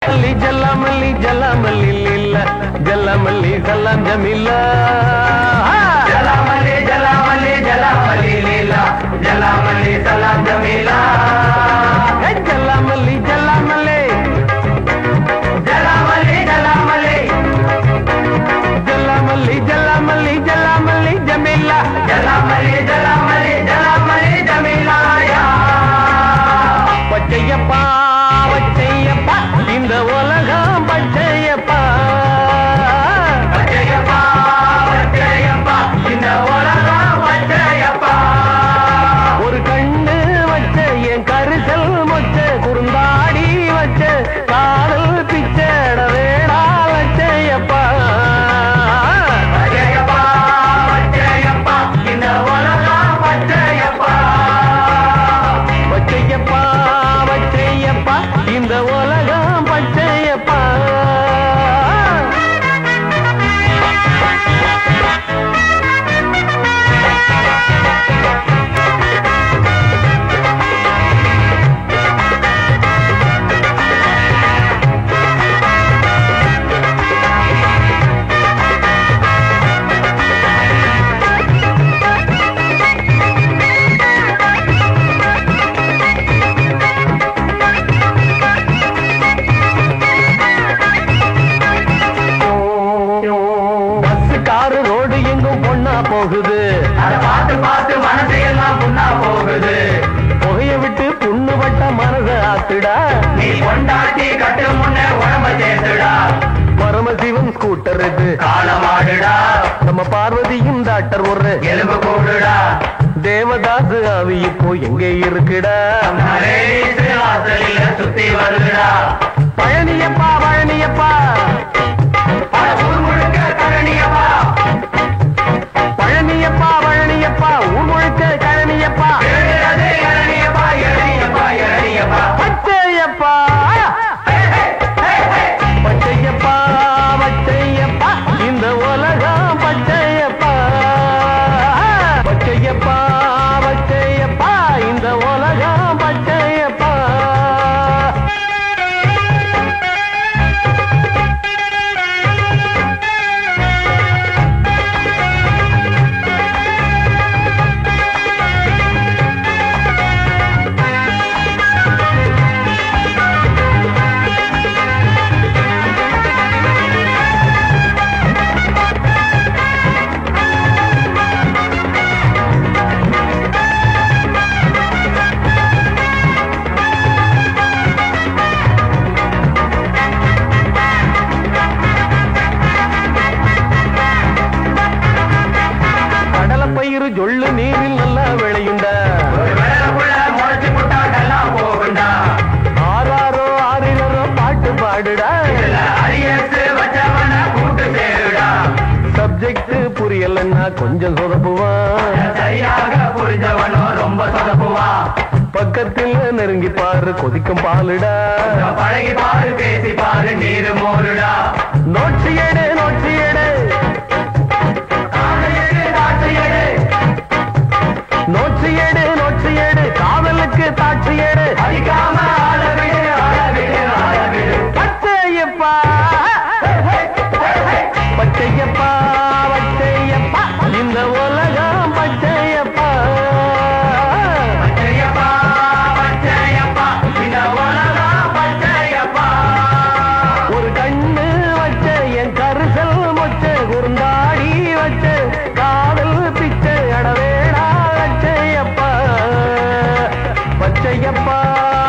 மல்லி ஜல்லாமல்லி ஜல்லாமல்லி லீலா ஜல்லாமல்லி சலாம் ஜமீலா ஜலாமல்லி ஜலாமல்லி ஜலாமல்லி லீலா ஜலாமல்லி சலாம் ஜமீலா ஜல்லாமல்லி ஜல்லாமல்லி ஜலாமல்லி ஜலாமல்லி ஜல்லாமல்லி ஜல்லாமல்லி ஜல்லாமல்லி ஜமீலா ஜலாமல்லி ஜலாமல்லி ஜலாமல்லி ஜமீலா பச்சையப்பா பச்சையப்பா இந்த உலகம் பச்சையப்பா பச்சையப்பா பச்சையப்பா இந்த உலகம் பச்சையப்பா ஒரு கண்ணு வச்ச என் கரிசல் மொச்ச குறுந்தாடி வச்ச காதல் பிச்சட வேடா லட்சையப்பா பச்சையப்பா பச்சையப்பா இந்த உலகம் பச்சையப்பா பச்சையப்பா பச்சையப்பா இந்த உலகம் பச்சையப்பா பஸ் காரு ரோடு எங்கும் பொண்ணா போகுது அதை பார்த்து பார்த்து மனசையெல்லாம் புண்ணா போகுது புகைய விட்டு புண்ணு பட்ட மனச ஆத்துடா நீ கொண்டாட்டி கட்டு முன்ன உடம்ப சேர்த்துடா பரமசிவம் ஸ்கூட்டர் இது காலமாடுடா நம்ம பார்வதியும் டாக்டர் ஒரு எலும்பு கூடுடா தேவதாசு ஆவி இப்போ எங்க இருக்குடா நரேசு வாசலில சுத்தி வருதுடா பழனியப்பா பழனியப்பா பல ஊர் முழுக்க கரணியப்பா பழனியப்பா பழனியப்பா ஊர் முழுக்க கழனியப்பா எழுதுறது இளநியப்பா இளநியப்பா இளநியப்பா பச்சையப்பா பச்சையப்பா பச்சையப்பா இந்த உலகம் பச்சையப்பா பச்சையப்பா பச்சையப்பா இந்த உலகம் பச்சையப்பா கடலை பயிறு ஜொள்ளு நீரில் நல்லா விளையுண்டா ஒரு வேலைக்குள்ள முளைச்சு புட்டா எல்லாம் போகுண்டா ஆறாரோ ஆறிலரோ பாட்டு பாடுடா இதுல அரியத்து வச்சவன கூட்டு சேருடா சப்ஜெக்ட் புரியலன்னா கொஞ்சம் சொதப்புவான் சரியாக புரிஞ்சவனோ ரொம்ப சொதப்புவான் பக்கத்தில் நெருங்கி பாரு கொதிக்கும் பாலுடா பழகி பாரு பேசி பாரு நீரு மோருடா நோட்சி எடு நோட்சி எடு காதலுக்கு தாட்சி எடு நோட்சி எடு நோட்சி எடு காதலுக்கு தாட்சி எடு அடிக்காம ஆளவிடு ஆளவிடு ஆளவிடு பச்சையப்பா பச்சையப்பா பச்சையப்பா இந்த உலகம் பச்சையப்பா பச்சையப்பா பச்சையப்பா இந்த உலகம் பச்சையப்பா ஒரு கண்ணு வச்ச என் கரிசல் மொச்ச குறுந்தாடி வச்ச காதல் பிச்சை அடவேடா பச்சையப்பா பச்சையப்பா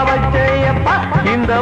பச்சையப்பா இந்த